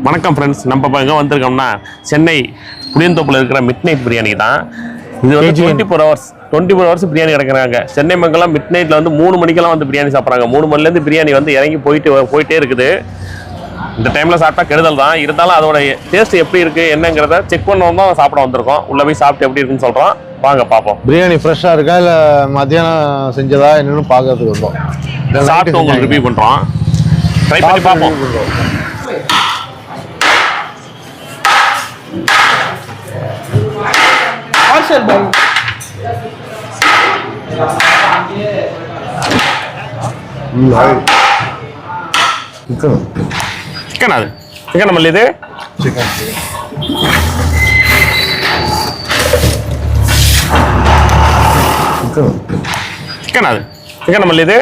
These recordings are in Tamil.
வணக்கம் ஃப்ரெண்ட்ஸ், நம்ம இப்போ எங்கே வந்திருக்கோம்னா சென்னை புளியந்தோப்பில் இருக்கிற மிட் நைட் பிரியாணி தான். இது வந்து 24 ஹவர்ஸ் பிரியாணி கிடைக்கிறாங்க. சென்னை மக்கள்லாம் மிட் நைட்டில் வந்து 3 மணிக்கெல்லாம் வந்து பிரியாணி சாப்பிட்றாங்க. 3 மணிலேருந்து பிரியாணி வந்து இறங்கி போயிட்டே இருக்குது. இந்த டைமில் சாப்பிட்டா கெடுதல் தான், இருந்தாலும் அதோட டேஸ்ட் எப்படி இருக்குது என்னங்கிறத செக் பண்ணவும் தான் சாப்பிட வந்திருக்கோம். உள்ளே போய் சாப்பிட்டு எப்படி இருக்குன்னு சொல்கிறோம், வாங்க பார்ப்போம். பிரியாணி ஃப்ரெஷ்ஷாக இருக்கா இல்லை மத்தியானம் செஞ்சதா என்னன்னு பார்க்கறதுக்கு வந்தோம். சாப்பிட்டு உங்களுக்கு ரிவ்யூ பண்ணுறோம், ட்ரை பண்ணி பார்ப்போம். சிக்கன் அது சிக்கன் மல்லி இது சிக்கன் அது சிக்கன் மல்லி இது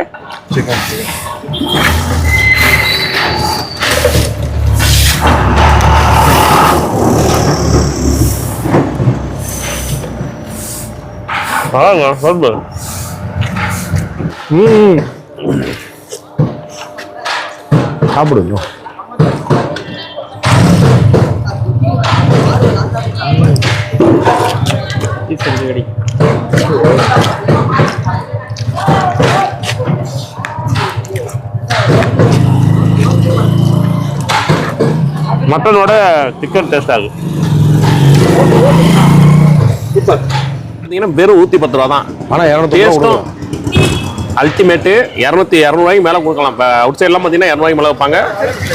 சாப்பிடுங்க. மட்டனோட சிக்கன் டேஸ்ட் ஆகுது. வெறும் 110 ரூபா தான். ஆனால் டேஸ்ட்டும் அல்டிமேட்டு. 200 மேலே கொடுக்கலாம். இப்போ அவுட் சைட்லாம் பார்த்தீங்கன்னா 200 மேலே வைப்பாங்க.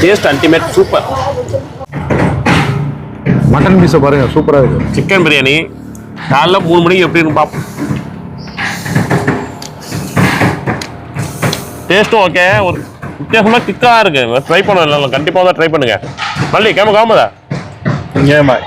Taste ultimate, super. மட்டன் பீஸை பாருங்க, சூப்பராக இருக்கு. சிக்கன் பிரியாணி காலைல 3 மணிக்கு எப்படி இருக்கு பார்ப்போம். டேஸ்ட்டும் ஓகே, ஒரு வித்தியாசமாக திக்காக இருக்கு. ட்ரை பண்ணலாம், கண்டிப்பாக தான் ட்ரை பண்ணுங்க. மல்லி கேம காமதா ஏமா